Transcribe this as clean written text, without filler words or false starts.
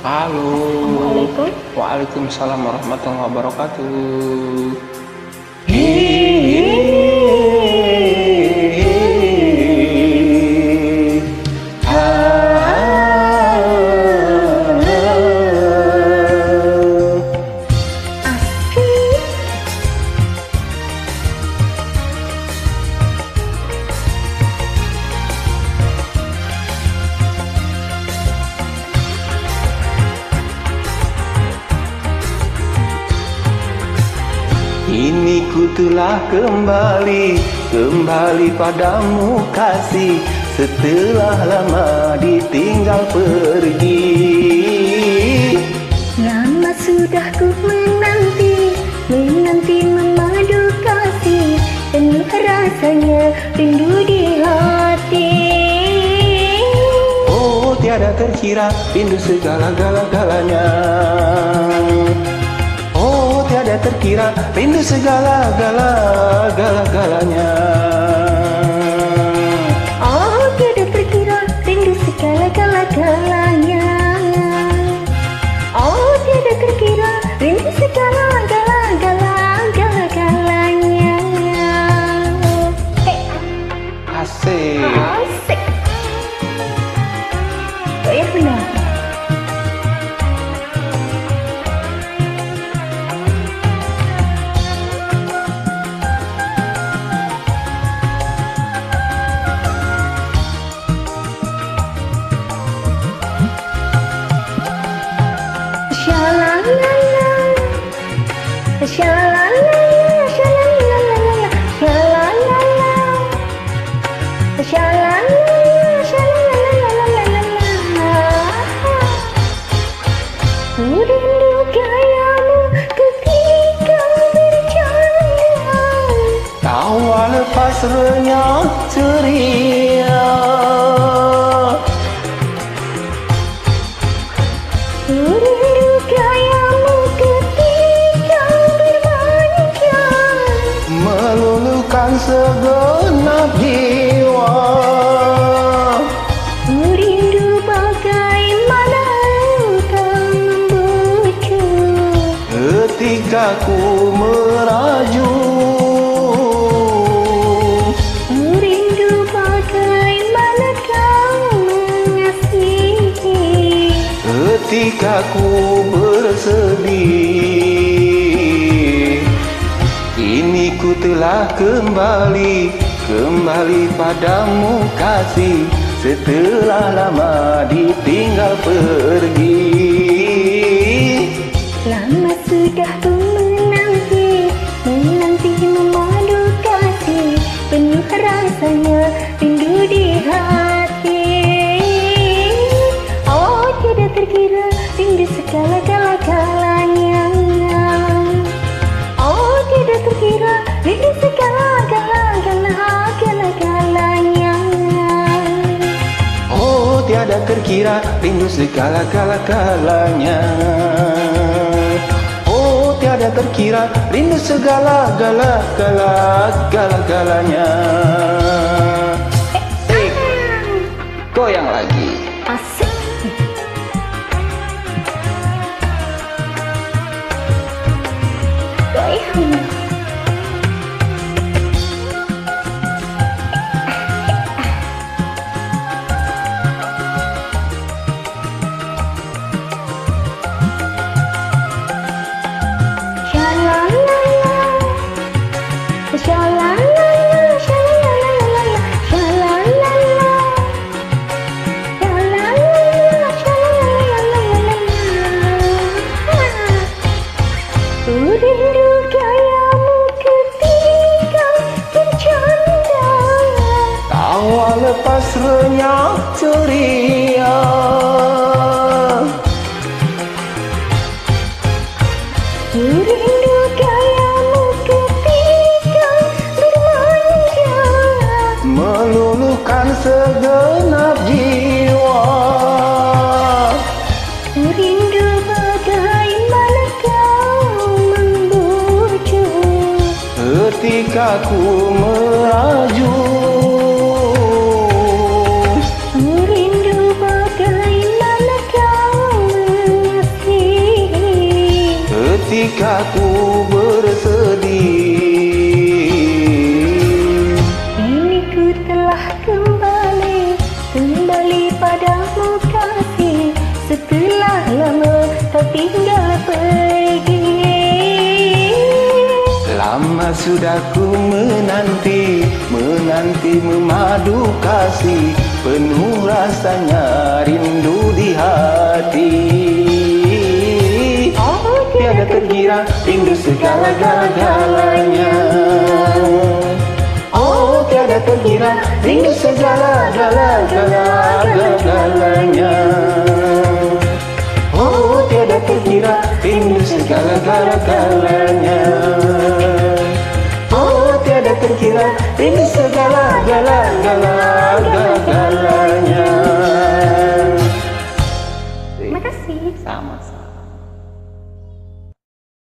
Halo. Assalamualaikum. Waalaikumsalam warahmatullahi wabarakatuh. Kini ku telah kembali padamu kasih, setelah lama ditinggal pergi. Lama sudah ku menanti memadu kasih, penuh rasanya rindu di hati. Oh, tiada terkira rindu segala-galanya. Oh, tiada terkira rindu segala-galanya. Oh, tiada terkira rindu segala-galanya. Oh, tiada terkira rindu segala-galanya. Asik. Asik. Oh ya benar. Ku rindu gayamu ketika bercanda, Tawa lepas renyah ceria. ku rindu gayamu ketika berbanja, Meluluhkan segenap jiwa. ku rindu bagaimana engkau membucu, Ketika ku meraju, ku rindu bagaimana kau mengasihi. ketika ku bersedih. Kini ku telah kembali padamu kasih, setelah lama ditinggal pergi. Lama sudah ku menanti memadu kasih, penuh rasanya rindu di hati. Oh, tidak terkira rindu segala-galanya. Oh, tidak terkira rindu segala-galanya. Oh, tiada terkira rindu segala-galanya. Oh, tiada terkira rindu segala-galanya. Sik, goyang lagi. Asik. Goyang. Rindu gayamu ketika bercanda, Tawa lepas renyah ceria. rindu gayamu ketika bermanja, Meluluhkan segenap jiwa. rindu bagaimana kau membujuk, Ketika ku meraju, rindu bagaimana kau jiwaku bersedih. Kini ku telah kembali padamu kasih, setelah lama kau tinggal pergi. Lama sudah ku menanti memadu kasih, penuh rasanya rindu di hati. Tiada terkira rindu segala-galanya. Oh, tiada terkira rindu segala-galanya. Oh, tiada terkira rindu segala-galanya. Oh, tiada terkira rindu segala-galanya. Terima kasih. Sama-sama.